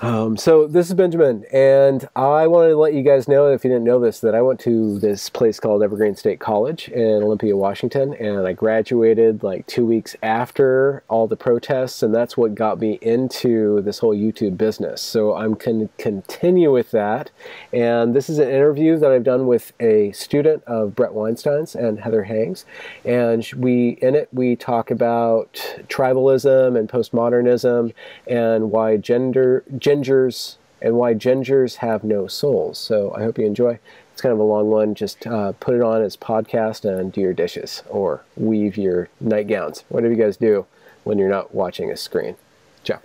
So this is Benjamin, and I wanted to let you guys know, if you didn't know this, that I went to this place called Evergreen College in Olympia, Washington, and I graduated like 2 weeks after all the protests, and that's what got me into this whole YouTube business. So I'm going to continue with that, and this is an interview that I've done with a student of Brett Weinstein's and Heather Hang's, and in it we talk about tribalism and postmodernism and why gingers have no souls. So I hope you enjoy. It's kind of a long one. Just put it on as podcast and do your dishes or weave your nightgowns. Whatever you guys do when you're not watching a screen. Ciao.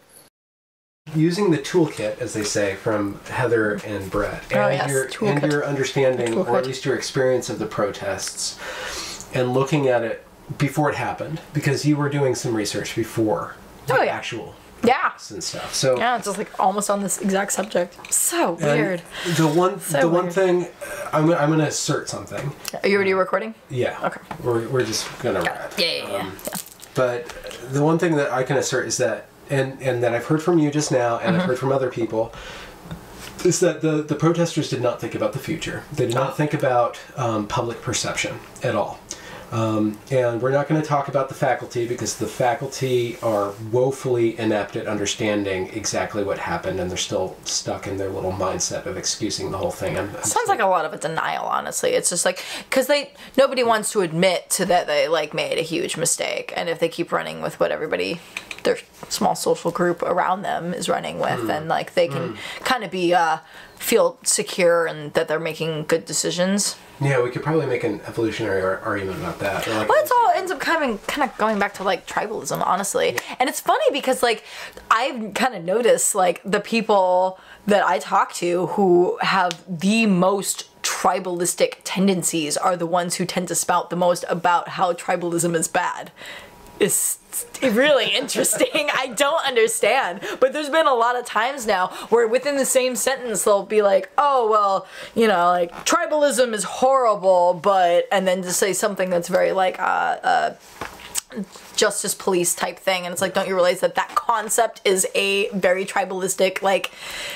Using the toolkit, as they say, from Heather and Brett, and your understanding, or at least your experience of the protests, and looking at it before it happened, because you were doing some research before the actual and stuff. So yeah, just like almost on this exact subject. So weird. The one thing I'm gonna assert something. Are you already recording? Yeah. Okay. We're just gonna wrap. Yeah. But the one thing that I can assert is that, and that I've heard from you just now, and I've heard from other people, is that the protesters did not think about the future. They did not think about public perception at all. And we're not going to talk about the faculty, because the faculty are woefully inept at understanding exactly what happened, and they're still stuck in their little mindset of excusing the whole thing. Sounds like a lot of a denial, honestly. It's just like, because nobody wants to admit that they like made a huge mistake, and if they keep running with what everybody, their small social group around them is running with, then like they can kind of be feel secure and that they're making good decisions. Yeah, we could probably make an evolutionary argument about that. Well, it all ends up kind of going back to like tribalism, honestly. And it's funny because like I've kind of noticed like the people that I talk to who have the most tribalistic tendencies are the ones who tend to spout the most about how tribalism is bad. It's really interesting. I don't understand. But there's been a lot of times now where within the same sentence they'll be like, oh, well, you know, like, tribalism is horrible, but, and then just say something that's very like, justice police type thing, and it's like, don't you realize that that concept is a very tribalistic like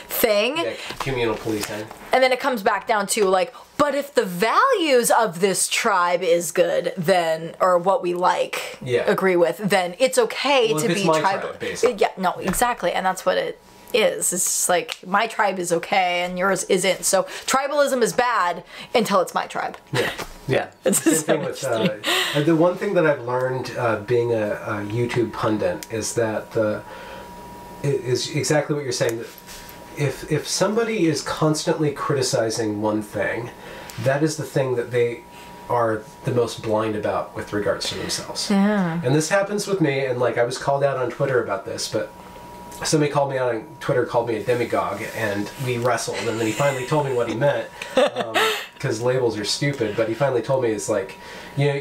thing? Yeah, communal policing. And then it comes back down to like, but if the values of this tribe is good, then, or what we like, agree with, then it's okay to be tribal. Yeah, no, exactly, and that's what it is. It's just like, my tribe is okay and yours isn't. So tribalism is bad until it's my tribe. Yeah. It's the same thing with the one thing that I've learned being a YouTube pundit is that is exactly what you're saying. That if somebody is constantly criticizing one thing, that is the thing that they are the most blind about with regards to themselves. Yeah. And this happens with me, and like I was called out on Twitter about this, but somebody called me out on Twitter, called me a demagogue, and we wrestled, and then he finally told me what he meant, because labels are stupid, but he finally told me, it's like, you know,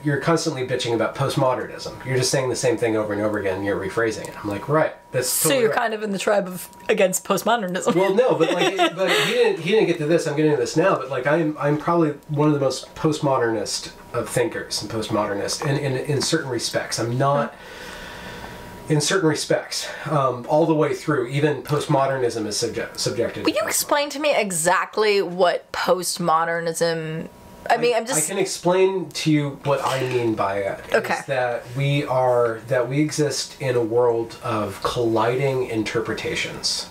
you're constantly bitching about postmodernism. You're just saying the same thing over and over again, and you're rephrasing it. I'm like, right, that's totally so you're right. Kind of in the tribe of against postmodernism. Well, no, but like, but he didn't get to this. I'm getting to this now, but like, I'm probably one of the most postmodernist of thinkers and postmodernist in certain respects. I'm not. In certain respects, all the way through, even postmodernism is subjective. Will you explain to me exactly what postmodernism? I mean, I can explain to you what I mean by it. Okay. Is that we exist in a world of colliding interpretations.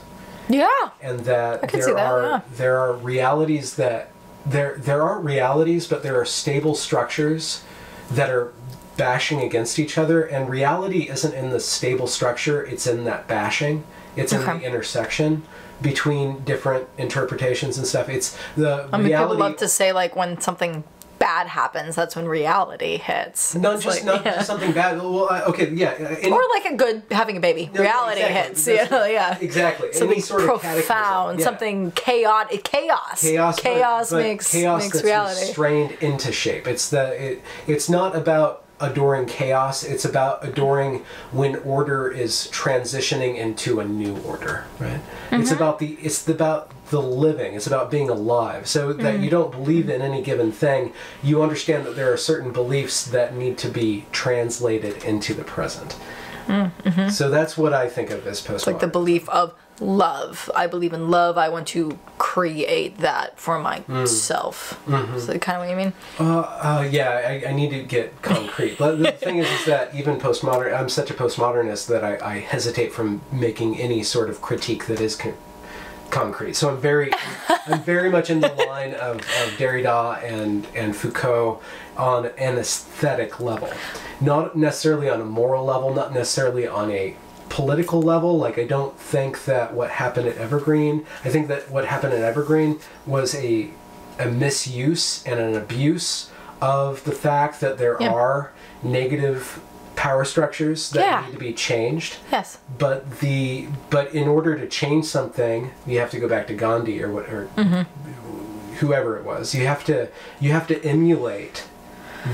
Yeah. And that there are realities that there aren't realities, but there are stable structures that are bashing against each other, and reality isn't in the stable structure, it's in that bashing. It's in the intersection between different interpretations and stuff. It's the reality. People love to say like when something bad happens, that's when reality hits. Not just something bad. Well, okay, yeah. Or like a good having a baby. No, reality hits. Yeah. Exactly. Something any sort profound, of something chaotic. Chaos makes that's reality restrained into shape. It's not about adoring chaos, it's about adoring when order is transitioning into a new order, right? It's about the living, it's about being alive, so that you don't believe in any given thing, you understand that there are certain beliefs that need to be translated into the present. So that's what I think of as postmodern. It's like the belief of love. I believe in love. I want to create that for myself. Is that kind of what you mean? Yeah, I need to get concrete. But the thing is that even postmodern, I'm such a postmodernist that I hesitate from making any sort of critique that is concrete. So I'm very much in the line of Derrida and Foucault on an aesthetic level, not necessarily on a moral level, not necessarily on a political level. Like, I don't think that what happened at Evergreen, I think that what happened at Evergreen was a misuse and an abuse of the fact that there are negative power structures that need to be changed. Yes. But in order to change something, you have to go back to Gandhi or whoever it was. You have to emulate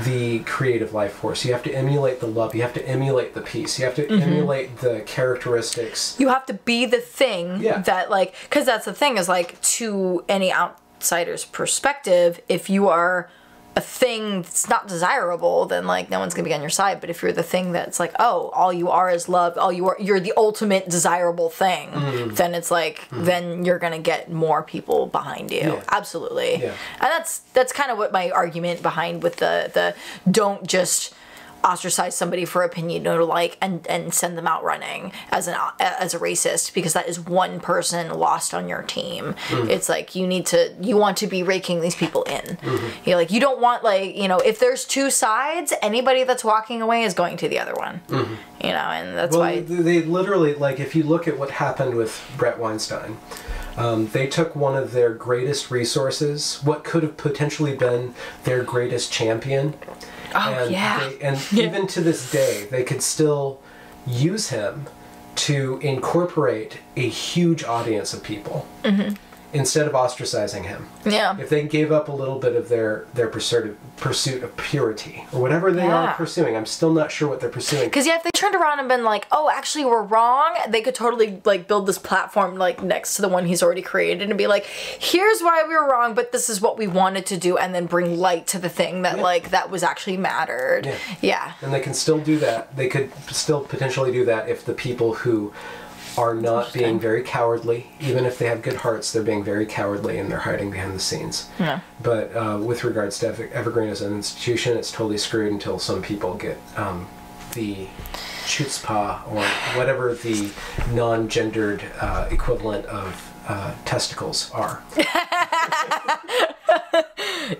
the creative life force. You have to emulate the love. You have to emulate the peace. You have to emulate the characteristics. You have to be the thing that, like, because that's the thing is, like, to any outsider's perspective, if you are a thing that's not desirable, then, like, no one's gonna be on your side. But if you're the thing that's like, oh, all you are is love, you're the ultimate desirable thing, then it's like, then you're gonna get more people behind you. Yeah. Absolutely. Yeah. And that's kind of what my argument behind with the don't just ostracize somebody for opinion or like and send them out running as a racist, because that is one person lost on your team. It's like you want to be raking these people in. You're like, you don't want, like, you know, if there's two sides, anybody that's walking away is going to the other one. You know, and that's why they literally, like, if you look at what happened with Brett Weinstein, they took one of their greatest resources, what could have potentially been their greatest champion. Even to this day, they could still use him to incorporate a huge audience of people instead of ostracizing him. Yeah. If they gave up a little bit of their pursuit of purity or whatever they are pursuing, I'm still not sure what they're pursuing. Because if they turned around and been like, oh, actually we're wrong, they could totally, like, build this platform, like, next to the one he's already created and be like, here's why we were wrong, but this is what we wanted to do, and then bring light to the thing that like that was actually mattered. Yeah. And they can still do that. They could still potentially do that if the people who are not being very cowardly, even if they have good hearts, they're being very cowardly and they're hiding behind the scenes. Yeah. But with regards to Evergreen as an institution, it's totally screwed until some people get the chutzpah or whatever the non-gendered equivalent of testicles are.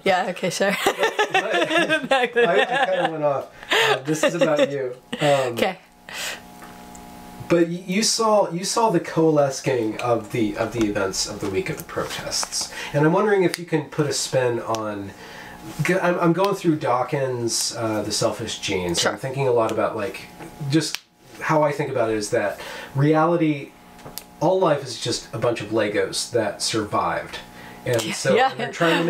Yeah, okay, sure. I kind of went off. This is about you. Okay. But you saw the coalescing of the events of the week of the protests, and I'm wondering if you can put a spin on. I'm going through Dawkins' The Selfish Genes. Sure. I'm thinking a lot about, like, just how I think about it is that reality, all life is just a bunch of Legos that survived. And so they're trying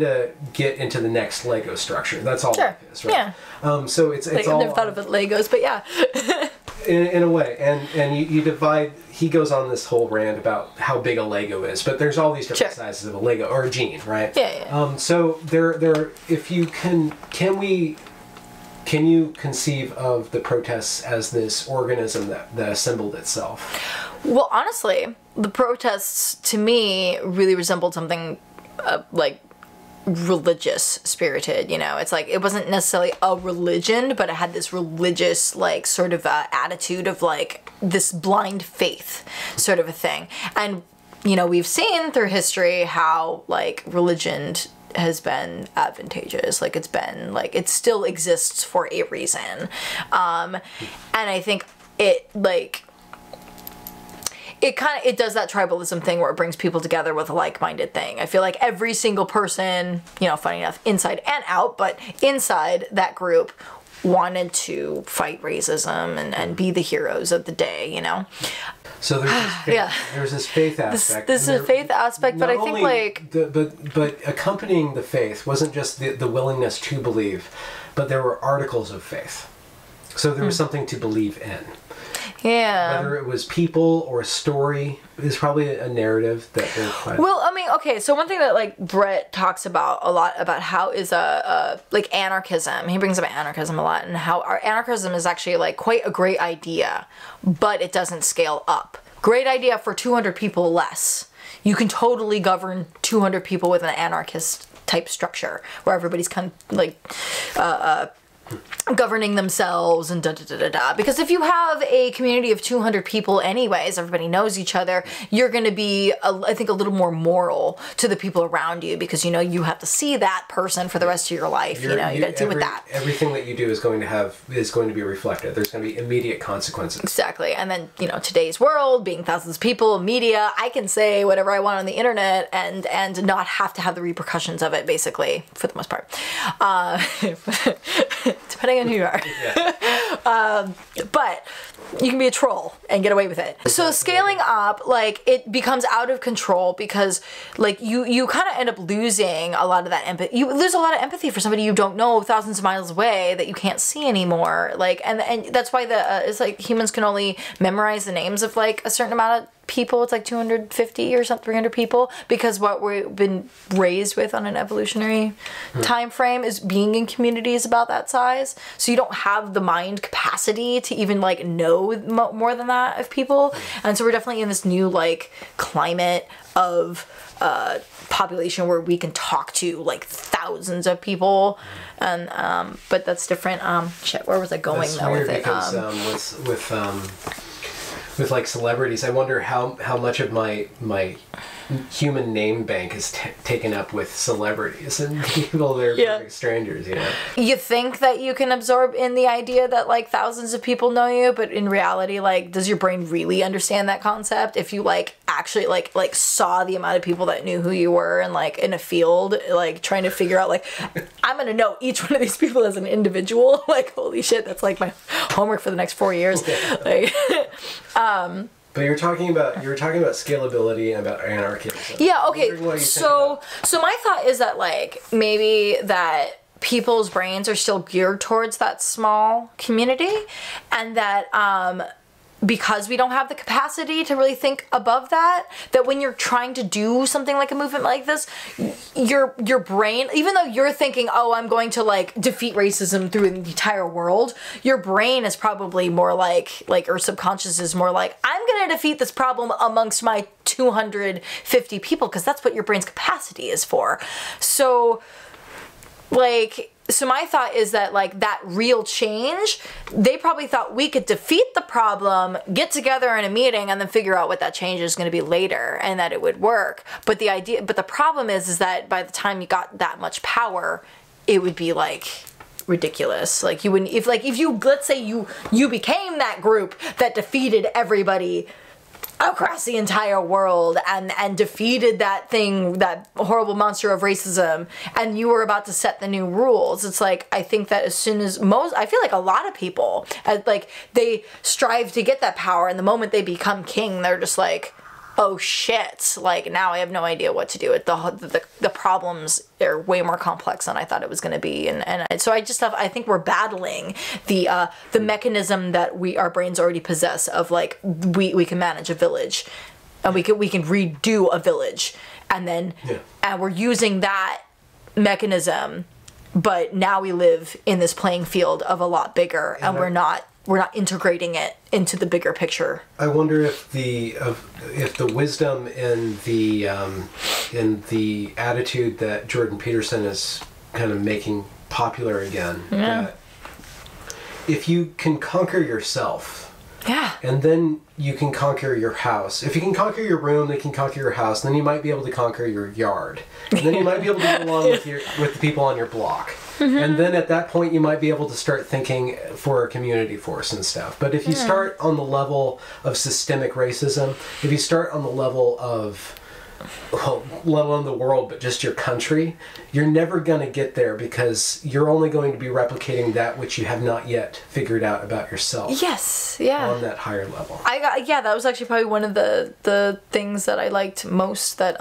to get into the next Lego structure. That's all life is, right? Yeah. So it's like, all. I've never thought of it Legos, but yeah. In a way, and you divide. He goes on this whole rant about how big a Lego is, but there's all these different sizes of a Lego or a gene, right? Yeah. So there. If you can you conceive of the protests as this organism that assembled itself? Well, honestly, the protests to me really resembled something like religious spirited, you know. It's like it wasn't necessarily a religion, but it had this religious, like, sort of attitude of, like, this blind faith sort of a thing. And, you know, we've seen through history how, like, religion has been advantageous. Like, it's been, like, it still exists for a reason. And I think it, like, it does that tribalism thing where it brings people together with a like-minded thing. I feel like every single person, you know, funny enough, inside and out, but inside that group wanted to fight racism and be the heroes of the day, you know? So there's this faith aspect. This is a faith aspect, but I think, like... But accompanying the faith wasn't just the willingness to believe, but there were articles of faith. So there was something to believe in. Yeah. Whether it was people or a story, is probably a narrative that they're finding. Well, I mean, okay, so one thing that, like, Brett talks about a lot about how is like, anarchism. He brings up anarchism a lot, and how our anarchism is actually, like, quite a great idea, but it doesn't scale up great idea for 200 people less. You can totally govern 200 people with an anarchist type structure where everybody's kind of like governing themselves and da-da-da-da-da. Because if you have a community of 200 people anyways, everybody knows each other, you're going to be, I think, a little more moral to the people around you because, you know, you have to see that person for the rest of your life. You got to deal with that. Everything that you do is going to be reflected. There's going to be immediate consequences. Exactly. And then, you know, today's world, being thousands of people, media, I can say whatever I want on the internet and not have to have the repercussions of it, basically, for the most part. Depending on who you are. Yeah. But you can be a troll and get away with it. So scaling up, like, it becomes out of control because, like, you kind of end up losing a lot of that empathy. You lose a lot of empathy for somebody you don't know thousands of miles away that you can't see anymore. Like, and that's why it's like humans can only memorize the names of, like, a certain amount of people. It's like 250 or something, 300 people, because what we've been raised with on an evolutionary time frame is being in communities about that size. So you don't have the mind capacity to even, like, know more than that of people. And so we're definitely in this new, like, climate of population where we can talk to, like, thousands of people. And but that's different. Shit, where was I going that's though weird with it? Because with like celebrities, I wonder how much of my human name bank is taken up with celebrities and people that are perfect strangers, you know? You think that you can absorb in the idea that, like, thousands of people know you, but in reality, like, does your brain really understand that concept? If you, like, actually, like saw the amount of people that knew who you were and, like, in a field, like, trying to figure out, like, I'm gonna know each one of these people as an individual. Like, holy shit, that's, like, my homework for the next 4 years. Like, but you were talking about scalability and about anarchism. Yeah, okay. So my thought is that, like, maybe that people's brains are still geared towards that small community, and that because we don't have the capacity to really think above that when you're trying to do something like a movement like this, your brain, even though you're thinking, oh, I'm going to, like, defeat racism through the entire world, your brain is probably more like, or subconscious is more like, I'm going to defeat this problem amongst my 250 people, because that's what your brain's capacity is for. So, like, so my thought is that, like, that real change, they probably thought we could defeat the problem, get together in a meeting, and then figure out what that change is going to be later, and that it would work. But the problem is that by the time you got that much power, it would be, like, ridiculous. Like, you wouldn't, if you, let's say you became that group that defeated everybody across the entire world and defeated that horrible monster of racism, and you were about to set the new rules. It's like, I think that as soon as I feel like a lot of people, like, they strive to get that power, and the moment they become king, they're just like, oh shit, like, now I have no idea what to do. The problems are way more complex than I thought it was going to be, and so I think we're battling the mechanism that our brains already possess of, like, we can manage a village, and we can redo a village, and then and we're using that mechanism, but now we live in this playing field of a lot bigger, and we're not integrating it into the bigger picture. I wonder if the wisdom in the attitude that Jordan Peterson is kind of making popular again, that if you can conquer yourself, and then you can conquer your house. If you can conquer your room, then you can conquer your house. Then you might be able to conquer your yard. And then you might be able to get along with the people on your block. And then at that point, you might be able to start thinking for a community force and stuff. But if you start on the level of systemic racism, if you start on the level of, well, let alone the world, but just your country, you're never going to get there, because you're only going to be replicating that which you have not yet figured out about yourself. Yes, yeah. On that higher level. That was actually probably one of the things that I liked most that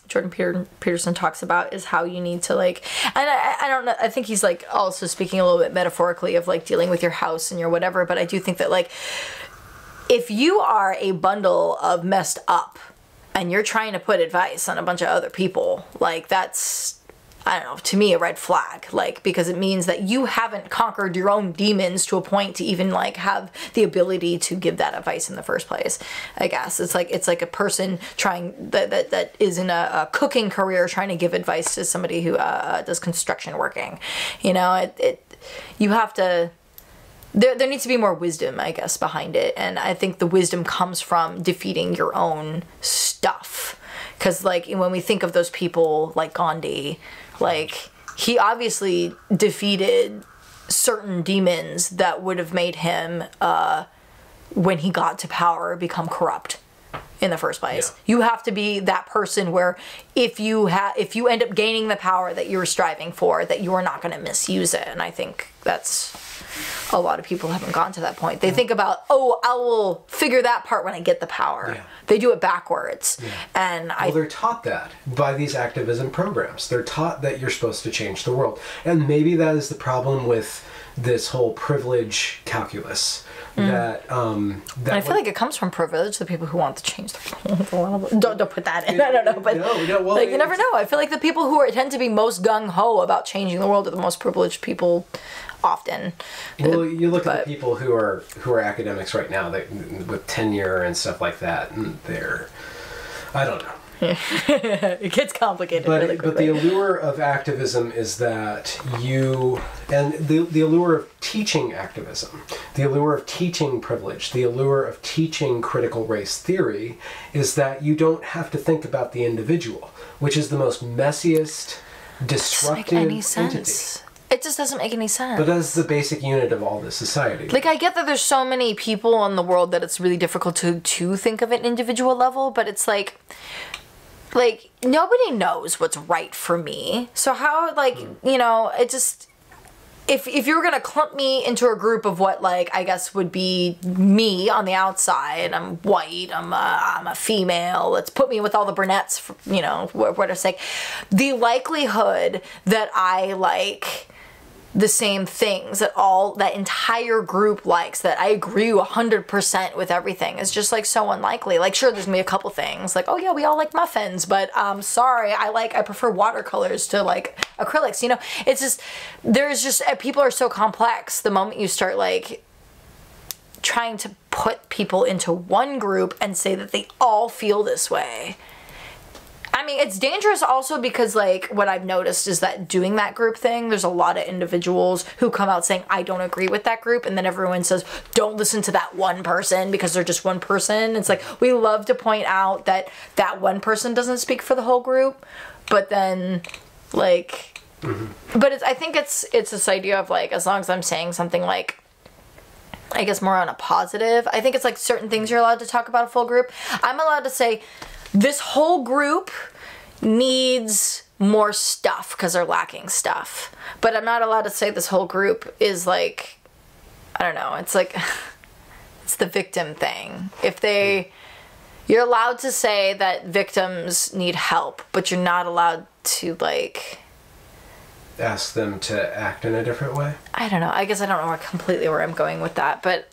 Jordan Peterson talks about, is how you need to, like, and I don't know, I think he's, like, also speaking a little bit metaphorically of, like, dealing with your house and your whatever, but I do think that, like, if you are a bundle of messed up and you're trying to put advice on a bunch of other people, like, that's I don't know, to me a red flag, like, because it means that you haven't conquered your own demons to a point to even like have the ability to give that advice in the first place. I guess it's like a person trying that is in a cooking career trying to give advice to somebody who does construction working. You know, you have to. There needs to be more wisdom, I guess, behind it. And I think the wisdom comes from defeating your own stuff. Because, like, when we think of those people like Gandhi, like, he obviously defeated certain demons that would have made him, when he got to power, become corrupt in the first place. Yeah. You have to be that person where if you end up gaining the power that you were striving for, that you are not going to misuse it. And I think that's... a lot of people haven't gotten to that point. They think about, oh, I will figure that part when I get the power. Yeah. They do it backwards. Yeah. And they're taught that by these activism programs. They're taught that you're supposed to change the world. And maybe that is the problem with this whole privilege calculus. That I feel like it comes from privilege, the people who want to change the world. Don't put that in. I don't know, but well, like, you never know. I feel like the people who tend to be most gung-ho about changing the world are the most privileged people often. Well, you look at the people who are academics right now with tenure and stuff like that, and they're, I don't know. It gets complicated really quickly. But the allure of activism is that the allure of teaching activism, the allure of teaching privilege, the allure of teaching critical race theory is that you don't have to think about the individual, which is the most messiest, disruptive entity. It just doesn't make any sense. But that's the basic unit of all this society. Like, I get that there's so many people in the world that it's really difficult to think of an individual level, but it's like nobody knows what's right for me. So how, you know, it just... If you were going to clump me into a group of what, like, I guess would be me on the outside, I'm white, I'm a female, let's put me with all the brunettes, for, you know, what to say, the likelihood that I like the same things that entire group likes, that I agree 100% with everything, is just like so unlikely. Like, sure, there's gonna be a couple things like, oh yeah, we all like muffins, but sorry, I prefer watercolors to like acrylics. You know, it's just, there's just, people are so complex. The moment you start like trying to put people into one group and say that they all feel this way, I mean, it's dangerous also because, like, what I've noticed is that doing that group thing, there's a lot of individuals who come out saying, I don't agree with that group, and then everyone says, don't listen to that one person because they're just one person. It's like, we love to point out that that one person doesn't speak for the whole group, but then, like, but I think it's this idea of, like, as long as I'm saying something, like, I guess more on a positive, I think it's, like, certain things you're allowed to talk about a full group. I'm allowed to say, this whole group needs more stuff because they're lacking stuff. But I'm not allowed to say this whole group is like, I don't know, it's like, it's the victim thing. You're allowed to say that victims need help, but you're not allowed to, like... ask them to act in a different way? I don't know. I guess I don't know completely where I'm going with that, but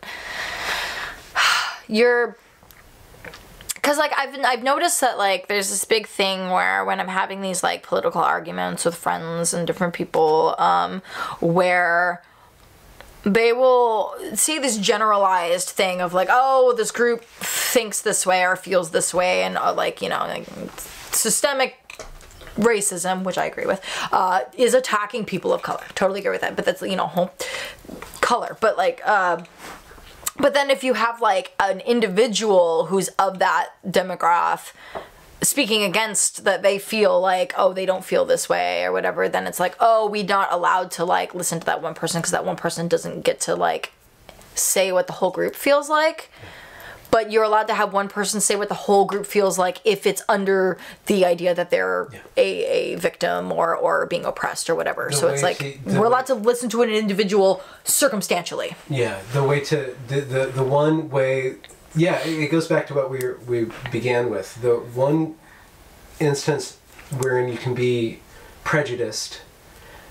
because, like, I've noticed that, like, there's this big thing where when I'm having these, like, political arguments with friends and different people, where they will see this generalized thing of, like, oh, this group thinks this way or feels this way, and, like, you know, like, systemic racism, which I agree with, is attacking people of color. Totally agree with that, but that's, you know, whole color. But, like, but then if you have, like, an individual who's of that demographic speaking against that, they feel like, oh, they don't feel this way or whatever, then it's like, oh, we're not allowed to, like, listen to that one person because that one person doesn't get to, like, say what the whole group feels like. But you're allowed to have one person say what the whole group feels like if it's under the idea that they're a victim or being oppressed or whatever. So it's like, we're allowed to listen to an individual circumstantially. Yeah, the way to, the one way, yeah, it goes back to what we began with. The one instance wherein you can be prejudiced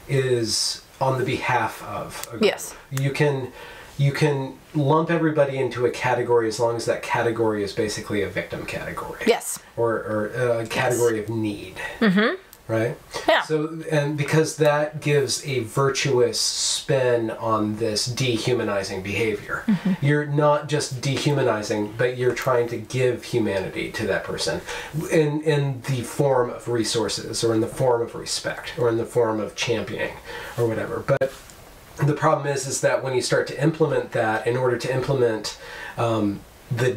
is on the behalf of a group. Yes. You can lump everybody into a category as long as that category is basically a victim category. Yes. Or a category of need. right? Yeah. So, and because that gives a virtuous spin on this dehumanizing behavior. You're not just dehumanizing, but you're trying to give humanity to that person in the form of resources, or in the form of respect, or in the form of championing, or whatever. But the problem is that when you start to implement that, in order to implement the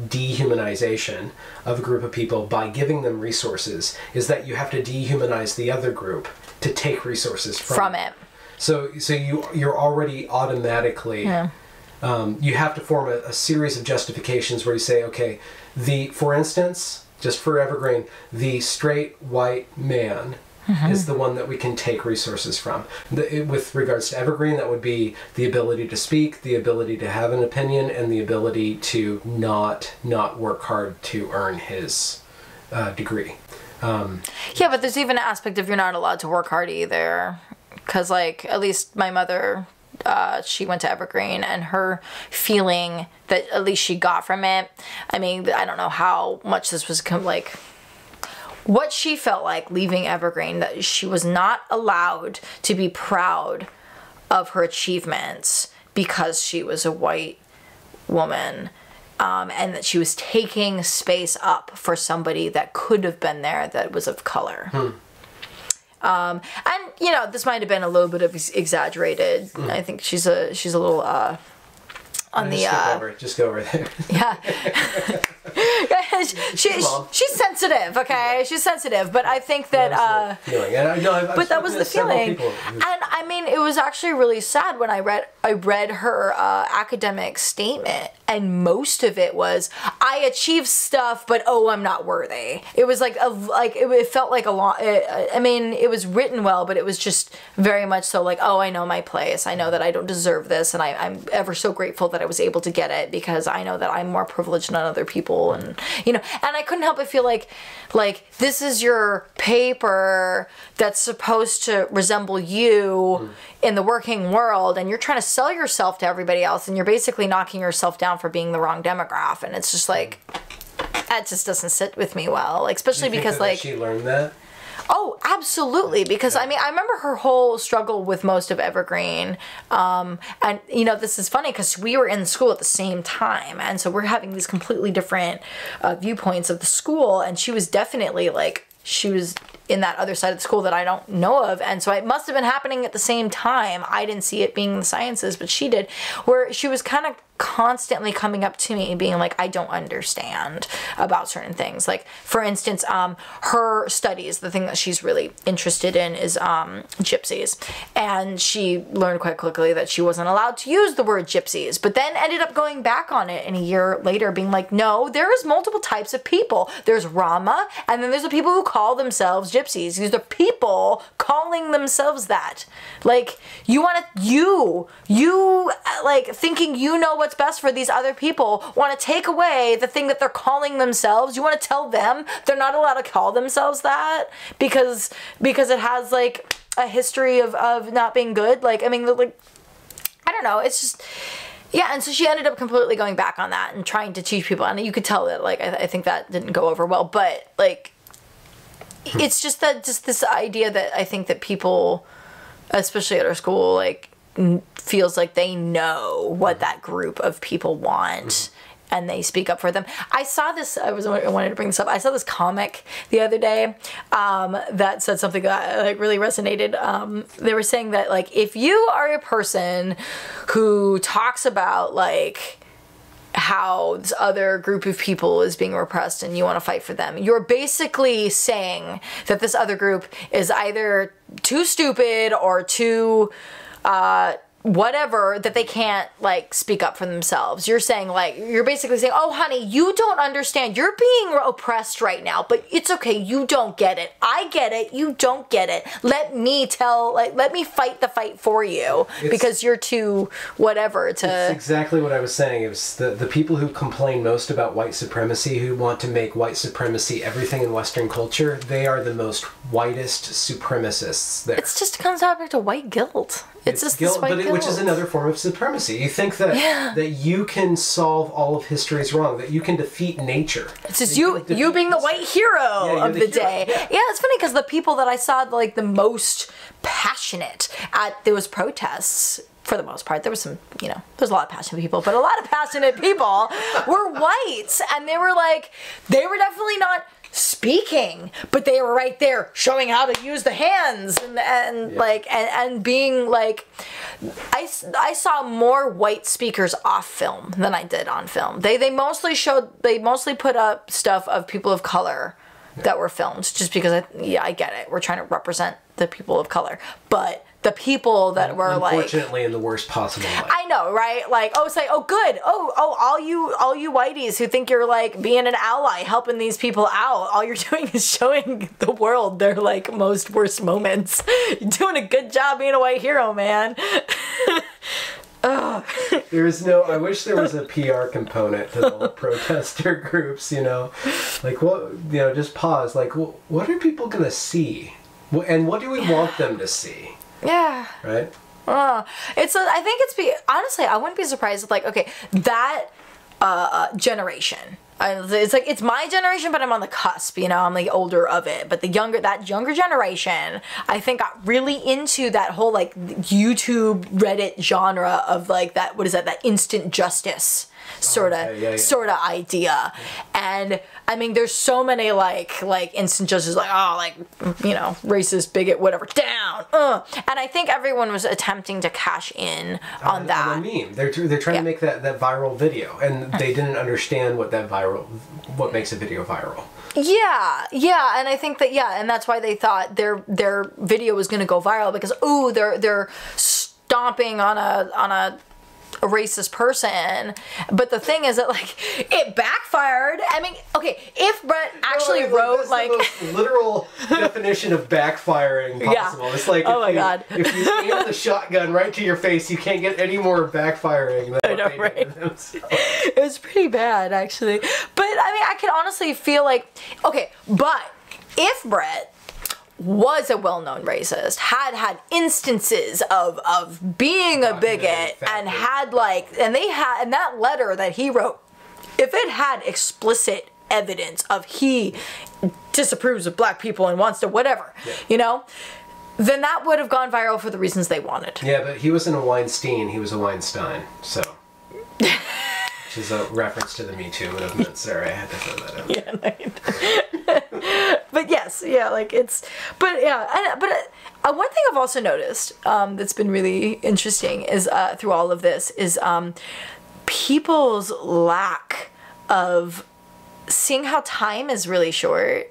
dehumanization of a group of people by giving them resources, is that you have to dehumanize the other group to take resources from it. So you're already automatically you have to form a series of justifications where you say, okay, for instance, just for Evergreen, the straight white man is the one that we can take resources from. With regards to Evergreen, that would be the ability to speak, the ability to have an opinion, and the ability to not work hard to earn his degree. Yeah, but there's even an aspect of you're not allowed to work hard either. Because, like, at least my mother, she went to Evergreen, and her feeling that at least she got from it, I mean, I don't know how much this was what she felt like leaving Evergreen, that she was not allowed to be proud of her achievements because she was a white woman, and that she was taking space up for somebody that could have been there that was of color. And, you know, this might have been a little bit of exaggerated. I think she's a little on the just go over there. Yeah. She's sensitive, okay? She's sensitive, but I think that but that was the feeling. And I mean, it was actually really sad when I read her academic statement, and most of it was, I achieved stuff, but I'm not worthy. It was it felt like a lot. I mean, it was written well, but it was just very much so like, I know my place. I know that I don't deserve this, and I'm ever so grateful that I was able to get it, because I know that I'm more privileged than other people. And, you know, and I couldn't help but feel like this is your paper that's supposed to resemble you in the working world, and you're trying to sell yourself to everybody else, and you're basically knocking yourself down for being the wrong demographic. And it's just like, that just doesn't sit with me well, like, especially because like she learned that. Oh, absolutely. Because I mean, I remember her whole struggle with most of Evergreen. And, you know, this is funny because we were in school at the same time. And so we're having these completely different viewpoints of the school. And she was definitely like, she was in that other side of the school that I don't know of. And so it must have been happening at the same time. I didn't see it being in the sciences, but she did, where she was kind of constantly coming up to me and being like, I don't understand about certain things. Like, for instance, her studies, the thing that she's really interested in is gypsies. And she learned quite quickly that she wasn't allowed to use the word gypsies, but then ended up going back on it, and a year later being like, no, there is multiple types of people. There's Rama, and then there's the people who call themselves gypsies. These are people calling themselves that. Like, you want to, you like, thinking you know what's best for these other people, want to take away the thing that they're calling themselves. You want to tell them they're not allowed to call themselves that because it has like a history of not being good. Like, I mean, like, I don't know. It's just, yeah. And so she ended up completely going back on that and trying to teach people. And you could tell that, like, I think that didn't go over well, but like, it's just this idea that I think that people, especially at our school, like, feels like they know what that group of people want, and they speak up for them. I saw this, I wanted to bring this up. I saw this comic the other day that said something that like really resonated. They were saying that, like, if you are a person who talks about like how this other group of people is being repressed and you want to fight for them, you're basically saying that this other group is either too stupid or too whatever, that they can't like speak up for themselves. You're saying, like, you're basically saying, oh honey, you don't understand, you're being oppressed right now, but it's okay, you don't get it, I get it, you don't get it, let me fight the fight for you, because you're too whatever to... It's exactly what I was saying. It was the people who complain most about white supremacy, who want to make white supremacy everything in Western culture, they are the most whitest supremacists there. It's just, it comes back to white guilt. It's just guilt, white guilt. which is another form of supremacy. You think that that you can solve all of history's wrong, that you can defeat nature. It's just you being the white hero of the day. Yeah, it's funny because the people that I saw like the most passionate at those protests, for the most part, there was some, there's a lot of passionate people, but a lot of passionate people were whites, and they were definitely not speaking, but they were right there showing how to use the hands and being like, I saw more white speakers off film than I did on film. They mostly put up stuff of people of color that were filmed, just because I get it. We're trying to represent the people of color, but the people that were unfortunately in the worst possible way. I know, right? Like, it's like, good. All you whiteys who think you're like being an ally, helping these people out, all you're doing is showing the world their like most worst moments. You're doing a good job being a white hero, man. I wish there was a PR component to the protester groups, like just pause. Like, what are people gonna see, and what do we want them to see? Yeah. Right. Honestly, I wouldn't be surprised if that generation. It's my generation, but I'm on the cusp, I'm like older of it. But that younger generation, I think, got really into that whole like YouTube Reddit genre of like that. What is that instant justice sort of idea. And I mean, there's so many like instant justice, racist, bigot, whatever, down. And I think everyone was attempting to cash in on that. On the meme. They're trying to make that viral video, and they didn't understand what makes a video viral. Yeah, and I think that and that's why they thought their video was going to go viral, because they're stomping on a racist person. But the thing is that it backfired. I mean, if Brett actually wrote the most literal definition of backfiring possible. It's like God. If you aim the shotgun right to your face, you can't get any more backfiring than I know, right? It was pretty bad, actually. But I mean, I could honestly feel but if Brett was a well-known racist, had instances of being a bigot, and had and that letter that he wrote, if it had explicit evidence of he disapproves of black people and wants to whatever, then that would have gone viral for the reasons they wanted. Yeah, but he wasn't a Weinstein, he was a Weinstein, so. Which is a reference to the Me Too movement. Sorry, I had to throw that out. But yes, but one thing I've also noticed that's been really interesting is through all of this is people's lack of seeing how time is really short.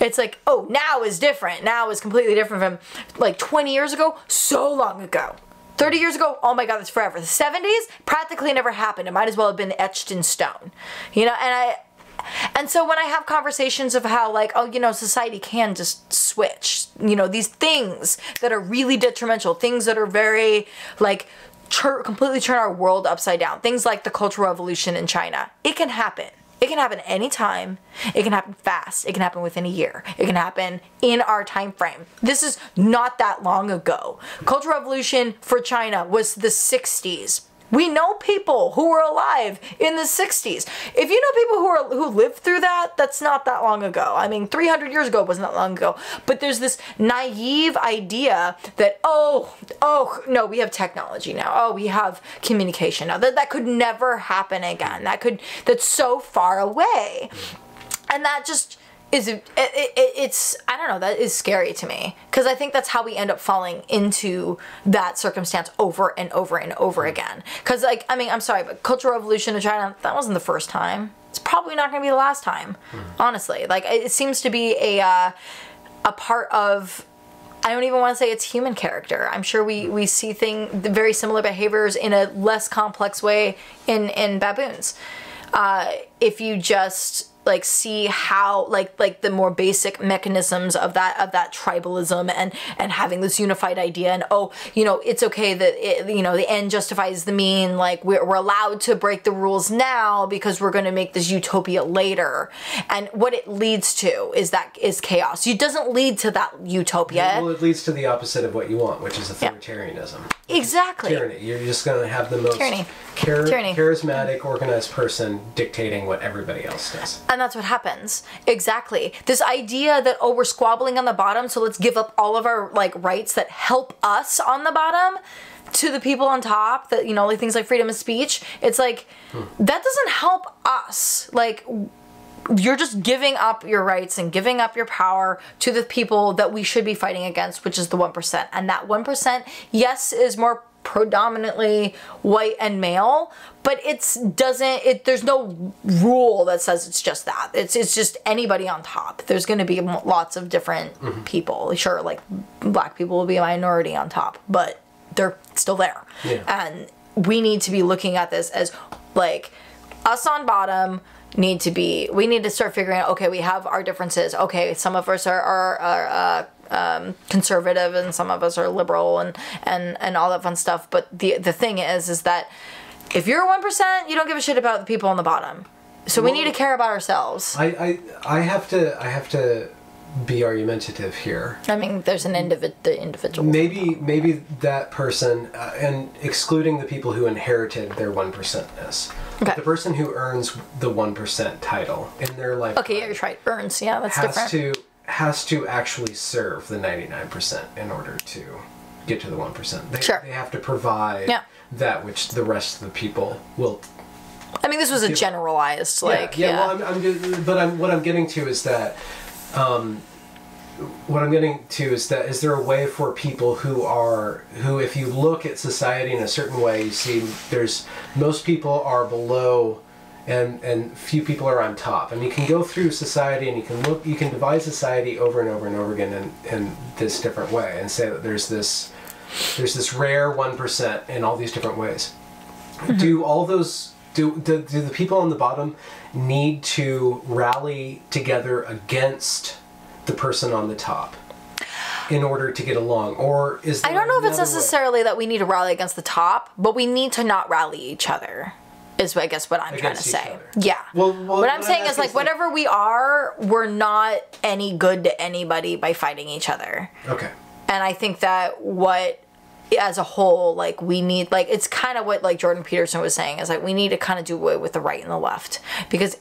It's like, now is different. Now is completely different from 20 years ago, so long ago. 30 years ago, oh my God, that's forever. The 70s practically never happened. It might as well have been etched in stone. And so when I have conversations of how society can just switch, these things that are really detrimental, things that are very completely turn our world upside down, things like the Cultural Revolution in China, it can happen. It can happen anytime. It can happen fast. It can happen within a year. It can happen in our time frame. This is not that long ago. Cultural Revolution for China was the 60s. We know people who were alive in the 60s. If you know people who lived through that, that's not that long ago. I mean, 300 years ago wasn't that long ago. But there's this naive idea that, no, we have technology now. Oh, we have communication now. That could never happen again. That's so far away. And that just it's I don't know, that is scary to me, because I think that's how we end up falling into that circumstance over and over and over again. Because I'm sorry, but Cultural Revolution in China, that wasn't the first time. It's probably not going to be the last time, honestly. It seems to be a part of, I don't even want to say it's human character. I'm sure we see very similar behaviors in a less complex way in baboons. If you just like see how like the more basic mechanisms of that tribalism and having this unified idea, and it's okay that the end justifies the mean, like we're allowed to break the rules now because we're going to make this utopia later, and what it leads to is chaos. It doesn't lead to that utopia. Well, it leads to the opposite of what you want, which is authoritarianism. Exactly. Tyranny. You're just going to have the most Tyranny. charismatic, organized person dictating what everybody else does. And that's what happens. Exactly. This idea that, we're squabbling on the bottom, so let's give up all of our like rights that help us on the bottom to the people on top, that, like things like freedom of speech. It's like, that doesn't help us. Like, you're just giving up your rights and giving up your power to the people that we should be fighting against, which is the 1%. And that 1%, yes, is more predominantly white and male, but there's no rule that says it's just that. It's just anybody on top. There's going to be lots of different people. Sure, like black people will be a minority on top, but they're still there. Yeah. And we need to be looking at this as like us on bottom we need to start figuring out, okay, we have our differences. Okay, some of us are conservative and some of us are liberal and all that fun stuff. But the thing is that if you're 1%, you don't give a shit about the people on the bottom. So we need to care about ourselves. I have to be argumentative here. I mean, there's the individual. Maybe that person, and excluding the people who inherited their 1%ness. Okay. The person who earns the 1% title in their life. Okay, yeah, you're right. Earns, yeah, that's different. Has to actually serve the 99% in order to get to the 1%. Sure. They have to provide that which the rest of the people will. I mean, this was a generalized, like, Well, what I'm getting to is that. Is there a way for people who if you look at society in a certain way, you see most people are below and few people are on top. And you can go through society and you can divide society over and over and over again in this different way and say that there's this rare 1% in all these different ways. Mm-hmm. Do the people on the bottom need to rally together against the person on the top in order to get along, or is there I don't know if it's necessarily that we need to rally against the top, but we need to not rally each other, is I guess what I'm trying to say. Other. Yeah. Well, what I'm saying is like whatever we are, we're not any good to anybody by fighting each other. Okay. And I think that as a whole, like we need, like it's kind of what like Jordan Peterson was saying, is like we need to kind of do away with the right and the left, because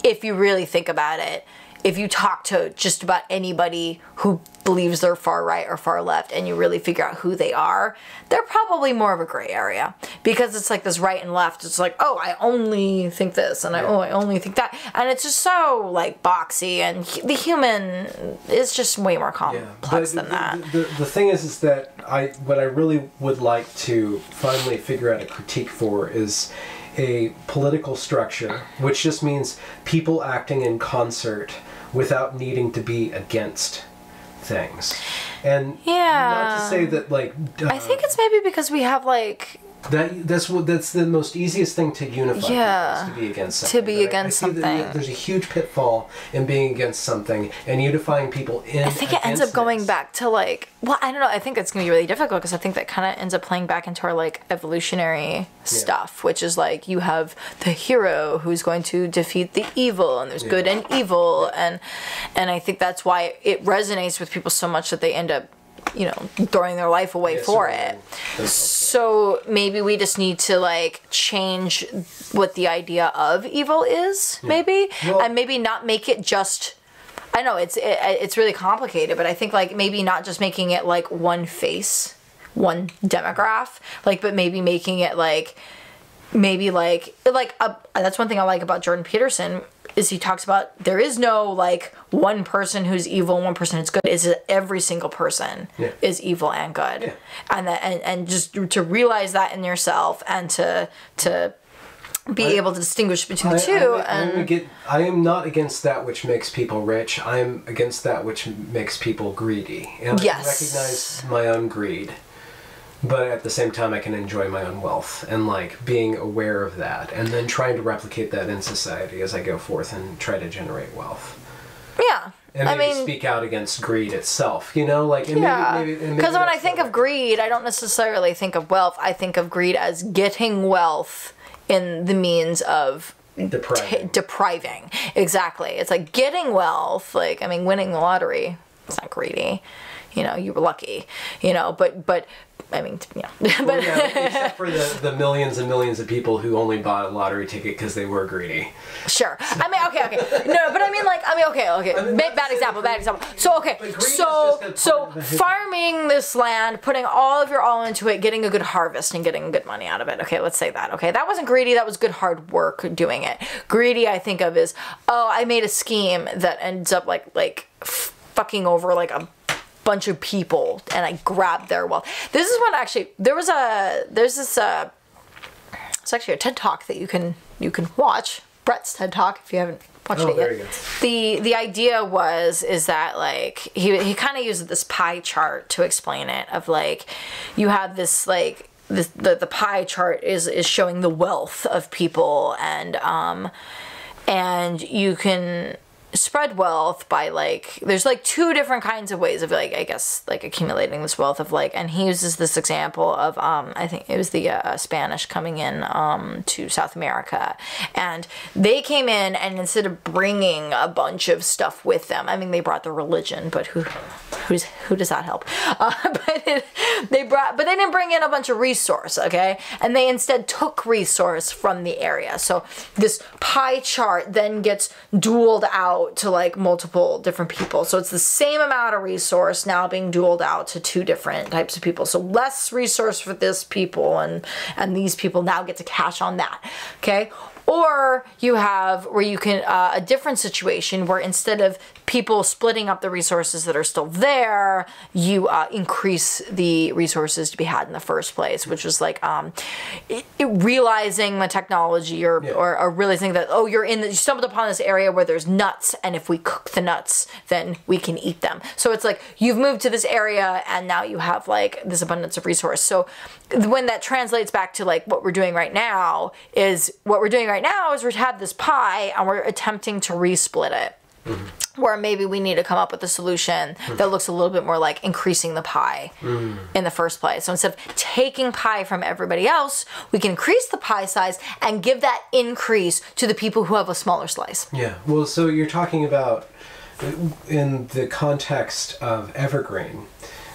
if you really think about it, if you talk to just about anybody who believes they're far right or far left and you really figure out who they are, they're probably more of a gray area, because it's like this right and left. It's like, oh, I only think this and I only think that. And it's just so like boxy, and the human is just way more complex than that. The thing is that what I really would like to finally figure out a critique for is a political structure, which just means people acting in concert without needing to be against things. And not to say that like I think it's maybe because we have like that's the most easiest thing to unify people, is to be against something. To be against something. There's a huge pitfall in being against something and unifying people in. I think it ends up going back to like, well, I don't know. I think it's gonna be really difficult, because I think that kind of ends up playing back into our like evolutionary stuff, which is like you have the hero who's going to defeat the evil, and there's good and evil, and I think that's why it resonates with people so much that they end up, throwing their life away for it. So maybe we just need to like change what the idea of evil is, maybe, and maybe not make it just. I know it's really complicated, but I think like maybe not just making it like one face, one demograph, like, but maybe making it like that's one thing I like about Jordan Peterson, is he talks about there is no like one person who's evil and one person who's good. Is every single person is evil and good, and just to realize that in yourself, and to be able to distinguish between the two. I am not against that which makes people rich. I am against that which makes people greedy, and I recognize my own greed. but at the same time I can enjoy my own wealth, and like being aware of that and then trying to replicate that in society as I go forth and try to generate wealth. Yeah. And maybe speak out against greed itself, you know, like, and maybe because when I think of greed, I don't necessarily think of wealth. I think of greed as getting wealth in the means of depriving. Exactly. It's like getting wealth. Like, I mean, winning the lottery, it's not greedy. You know, you were lucky. You know, but I mean, yeah. Well, yeah, except for the millions and millions of people who only bought a lottery ticket because they were greedy. Sure. I mean, okay. No, but I mean, like, okay. Bad example. So, okay. So farming this land, putting all of your all into it, getting a good harvest and getting good money out of it. Okay, let's say that. Okay, that wasn't greedy. That was good hard work doing it. Greedy, I think of, is, oh, I made a scheme that ends up like fucking over like a bunch of people, and I grabbed their wealth. This is when actually it's actually a TED Talk that you can watch, Brett's TED Talk, if you haven't watched it yet. Very good. The idea is that like he kind of uses this pie chart to explain it, of like you have this like the pie chart is showing the wealth of people, and you can spread wealth by like, there's like two different kinds of ways of like, I guess, like accumulating this wealth of like, and he uses this example of I think it was the Spanish coming in to South America, and they came in, and instead of bringing a bunch of stuff with them, I mean, they brought the religion, but who does that help? But they didn't bring in a bunch of resource, okay? And they instead took resource from the area. So this pie chart then gets dueled out to like multiple different people. So it's the same amount of resource now being dueled out to two different types of people. So less resource for this people, and these people now get to cash on that, okay? Or you have where you can a different situation where instead of people splitting up the resources that are still there, you increase the resources to be had in the first place, which was like realizing the technology or realizing that, oh, you stumbled upon this area where there's nuts, and if we cook the nuts, then we can eat them. So it's like you've moved to this area, and now you have like this abundance of resource. So when that translates back to like what we're doing right now is we have this pie, and we're attempting to resplit it. Mm-hmm. Where maybe we need to come up with a solution that looks a little bit more like increasing the pie in the first place. So instead of taking pie from everybody else, we can increase the pie size and give that increase to the people who have a smaller slice. Yeah. Well, so you're talking about, in the context of Evergreen,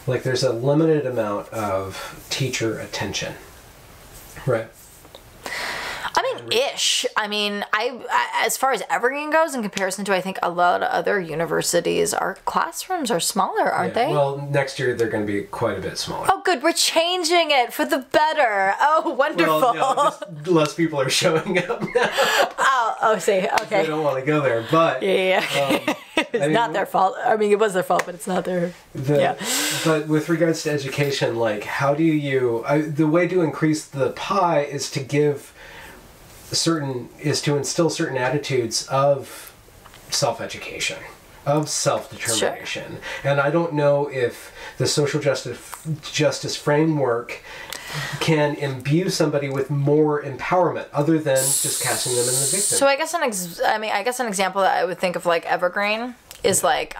like there's a limited amount of teacher attention, right? I mean, ish. I mean, as far as Evergreen goes, in comparison to, I think, a lot of other universities, our classrooms are smaller, aren't they? Well, next year they're going to be quite a bit smaller. Oh, good. We're changing it for the better. Oh, wonderful. Well, no, just less people are showing up now. See, okay. They don't want to go there, but... Yeah. It's not their fault. I mean, it was their fault, but it's not their... But with regards to education, like, how do you... the way to increase the pie is to give... to instill certain attitudes of self-education, of self-determination. Sure. And I don't know if the social justice framework can imbue somebody with more empowerment other than just casting them in the victim. So I guess an example that I would think of like Evergreen is like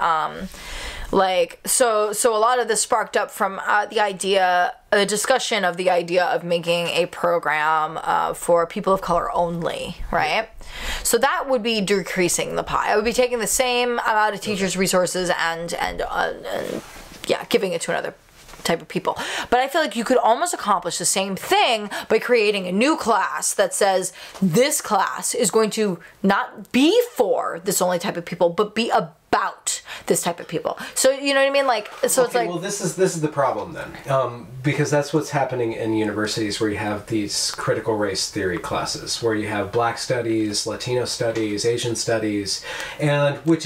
so a lot of this sparked up from a discussion of the idea of making a program for people of color only, right? So that would be decreasing the pie. I would be taking the same amount of teachers' resources and giving it to another type of people. But I feel like you could almost accomplish the same thing by creating a new class that says this class is going to not be for this only type of people, but be about this type of people. So you know what I mean? Like, so it's like, well, this is the problem then, because that's what's happening in universities where you have these critical race theory classes, where you have Black studies, Latino studies, Asian studies, and which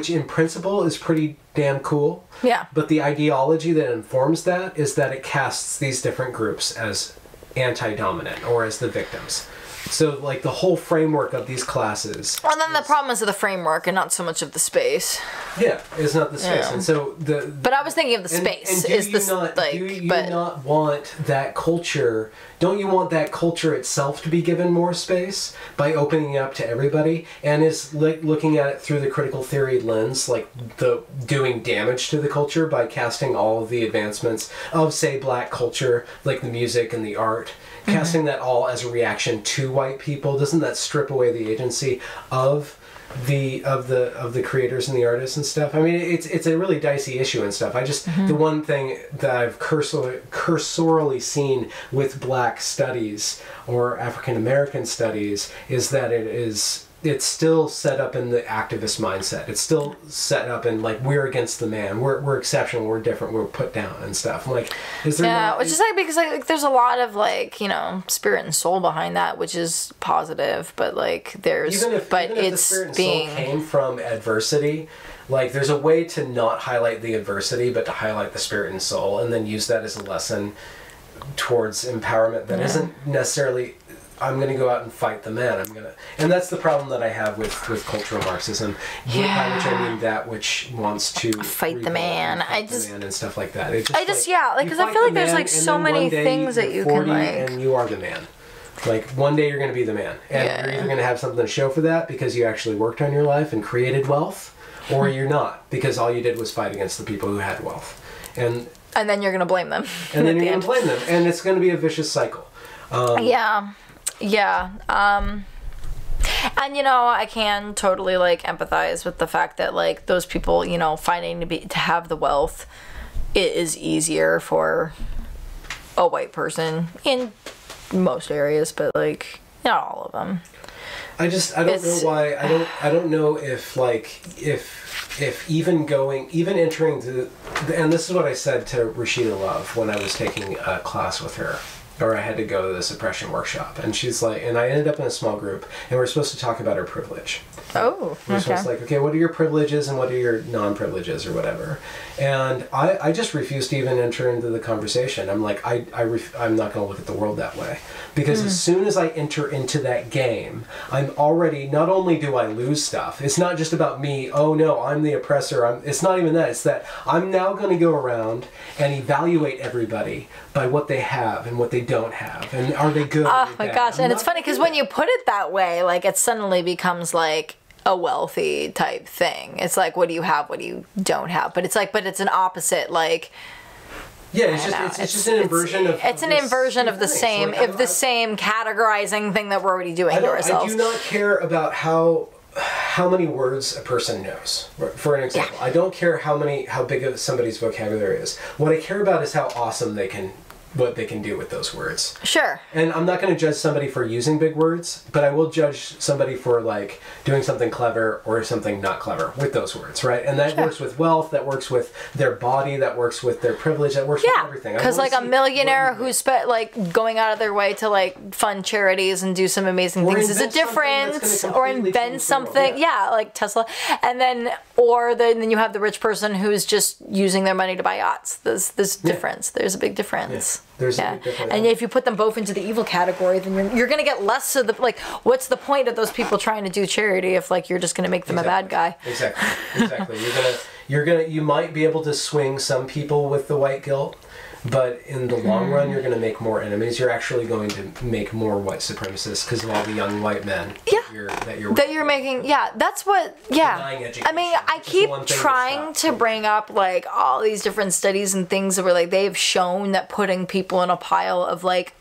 in principle is pretty damn cool. Yeah. But the ideology that informs that is that it casts these different groups as anti-dominant or as the victims. So, like, the whole framework of these classes. Well, then the problem is of the framework and not so much of the space. Yeah, it's not the space. Yeah. And so But I was thinking of the space. Do you not want that culture? Don't you want that culture itself to be given more space by opening it up to everybody? And is looking at it through the critical theory lens, like the doing damage to the culture by casting all of the advancements of, say, black culture, like the music and the art, casting that all as a reaction to white people? Doesn't that strip away the agency of the creators and the artists and stuff? I mean, it's a really dicey issue and stuff. I just the one thing that I've cursorily seen with black studies or African American studies is that it's still set up in the activist mindset. It's still set up in, like, we're against the man. We're exceptional. We're different. We're put down and stuff. I'm like, is there which is like, because like there's a lot of, like, you know, spirit and soul behind that, which is positive, but like there's even if the spirit and soul came from adversity, like, there's a way to not highlight the adversity but to highlight the spirit and soul, and then use that as a lesson towards empowerment that isn't necessarily, I'm going to go out and fight the man. And that's the problem that I have with cultural Marxism, by which I mean that which wants to fight the man. The man and stuff like that. Because I feel like there's like so many things that you can like, and you are the man. Like, one day you're going to be the man, and you're either going to have something to show for that because you actually worked on your life and created wealth, or you're not, because all you did was fight against the people who had wealth, and then you're going to blame them. And then you're going to blame them, and it's going to be a vicious cycle. And, you know, I can totally, like, empathize with the fact that, like, those people, you know, finding to have the wealth, it is easier for a white person in most areas, but, like, not all of them. I don't know why. I don't know if, like, if even entering and this is what I said to Rashida Love when I was taking a class with her, or I had to go to the suppression workshop, and she's like, and I ended up in a small group, and we're supposed to talk about her privilege. Oh, we're supposed to, like, okay, what are your privileges and what are your non-privileges or whatever, and I just refused to even enter into the conversation. I'm like, I'm not going to look at the world that way, because as soon as I enter into that game, I'm already, not only do I lose stuff, it's not just about me, oh no, I'm the oppressor, it's not even that, it's that I'm now going to go around and evaluate everybody by what they have and what they don't have, and are they good? Oh my gosh, and it's funny because when you put it that way, like, it suddenly becomes like a wealthy type thing. It's like, what do you have, what do you don't have? But it's like, but it's an opposite, like, yeah, it's just an inversion of the same, like, the same categorizing thing that we're already doing to ourselves. I do not care about how many words a person knows. For an example, I don't care how big of somebody's vocabulary is. What I care about is how awesome what they can do with those words. Sure. And I'm not going to judge somebody for using big words, but I will judge somebody for, like, doing something clever or something not clever with those words, right? And that works with wealth, that works with their body, that works with their privilege, that works with everything. Because, like, a millionaire who's like going out of their way to, like, fund charities and do some amazing things is a difference, or invent something, like Tesla, and then then you have the rich person who's just using their money to buy yachts. There's difference. There's a big difference. Yeah. There's a big difference. And if you put them both into the evil category, then you're going to get less of the, like, what's the point of those people trying to do charity if, like, you're just going to make them a bad guy? Exactly. You might be able to swing some people with the white guilt, but in the long run, you're going to make more enemies. You're actually going to make more white supremacists because of all the young white men that you're making. Yeah, that's what. Yeah, I mean, I keep trying to bring up, like, all these different studies and things where, like, they've shown that putting people in a pile of, like,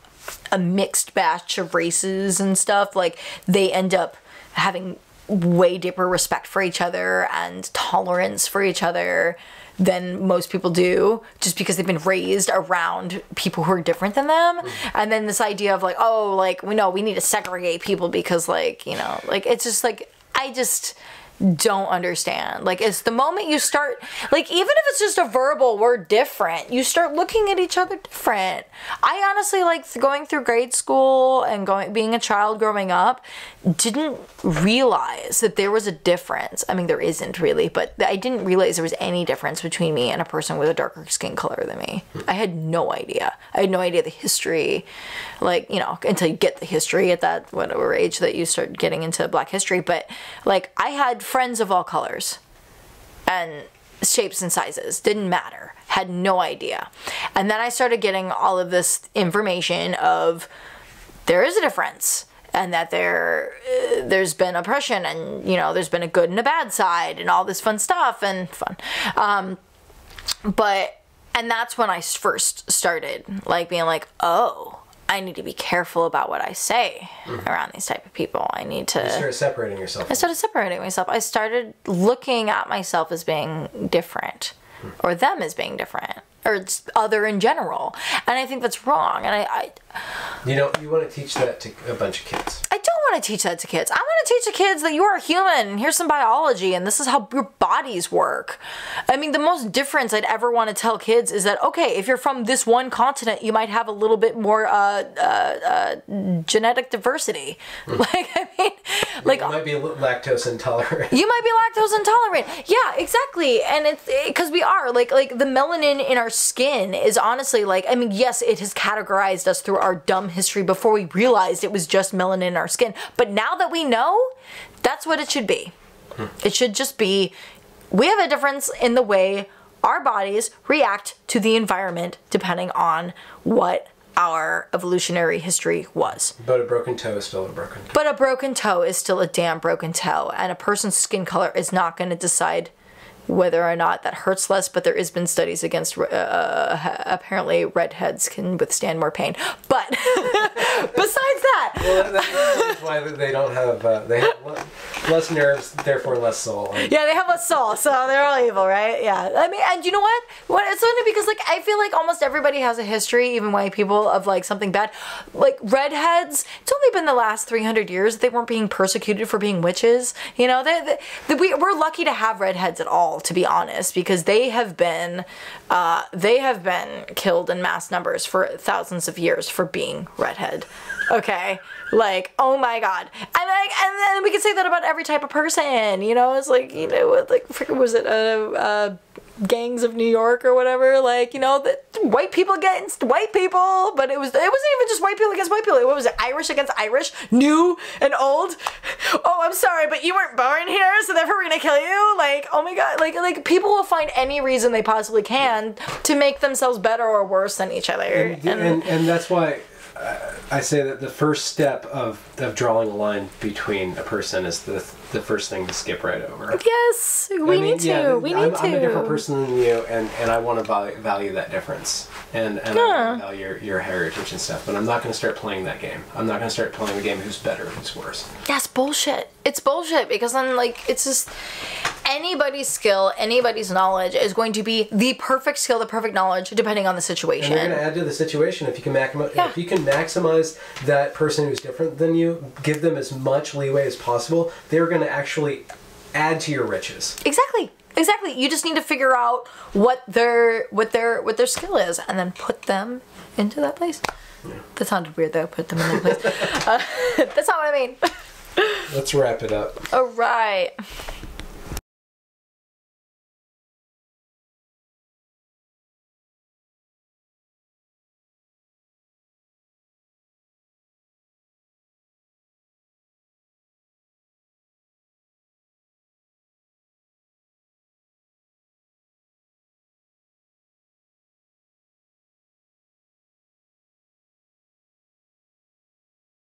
a mixed batch of races and stuff, like, they end up having way deeper respect for each other and tolerance for each other than most people do, just because they've been raised around people who are different than them. And then this idea of, like, oh, like, we need to segregate people because, like, you know, like, it's just like, don't understand. Like, it's the moment you start, like, even if it's just a verbal, we're different, you start looking at each other different. I honestly, like, going through grade school and being a child growing up, didn't realize that there was a difference. I mean, there isn't really, but I didn't realize there was any difference between me and a person with a darker skin color than me. I had no idea. I had no idea the history, like, you know, until you get the history at that whatever age that you start getting into Black history. But, like, I had friends of all colors and shapes and sizes, didn't matter, had no idea. And then I started getting all of this information of there is a difference, and that there's been oppression, and, you know, there's been a good and a bad side, and all this fun stuff, and and that's when I first started, like, being like, oh, I need to be careful about what I say around these type of people. I need to... You started separating yourself. I started separating myself. I started looking at myself as being different, or them as being different, or other in general. And I think that's wrong. And I you know, you want to teach that to a bunch of kids. I don't want to teach that to kids. I want to teach the kids that you are a human, and here's some biology, and this is how your bodies work. I mean, the most difference I'd ever want to tell kids is that, okay, if you're from this one continent, you might have a little bit more genetic diversity. Like, I mean, like, you might be lactose intolerant. You might be lactose intolerant. Yeah, exactly. And it's because we are, like the melanin in our skin is honestly, like, I mean, yes, it has categorized us through our dumb history before we realized it was just melanin in our skin. But now that we know, that's what it should be. It should just be, we have a difference in the way our bodies react to the environment depending on what our evolutionary history was. But a broken toe is still a broken toe. But a broken toe is still a damn broken toe. And a person's skin color is not going to decide whether or not that hurts less, but there has been studies against apparently redheads can withstand more pain. But besides that, well, that's why they don't have they have less nerves, therefore less soul. Yeah, they have less soul, so they're all evil, right? Yeah, I mean, and you know what? It's funny because, like, I feel like almost everybody has a history, even white people, of, like, something bad. Like redheads, it's only been the last 300 years that they weren't being persecuted for being witches. You know, we're lucky to have redheads at all, to be honest, because they have been killed in mass numbers for thousands of years for being redhead. Okay, like, oh my god, and then we can say that about every type of person. You know, it's like, you know, like, freaking, was it gangs of New York or whatever? Like, you know, that white people against white people, but it wasn't even just white people against white people. What was it? Irish against Irish, new and old. Oh, I'm sorry, but you weren't born here, so therefore we're gonna kill you. Like, oh my god, like people will find any reason they possibly can to make themselves better or worse than each other. And that's why I say that the first step of drawing a line between a person is the first thing to skip right over. Yes, we need to. I'm a different person than you, and I want to value that difference, and I want to value your heritage and stuff. But I'm not going to start playing that game. I'm not going to start playing the game who's better, who's worse. That's bullshit. It's bullshit, because then, like, it's just anybody's skill, anybody's knowledge is going to be the perfect skill, the perfect knowledge, depending on the situation. And you're going to add to the situation if you can maximize that person who's different than you, give them as much leeway as possible. They're going to actually add to your riches. Exactly. You just need to figure out what their skill is, and then put them into that place. Yeah. That sounded weird, though. Put them in that place. That's not what I mean. Let's wrap it up. All right.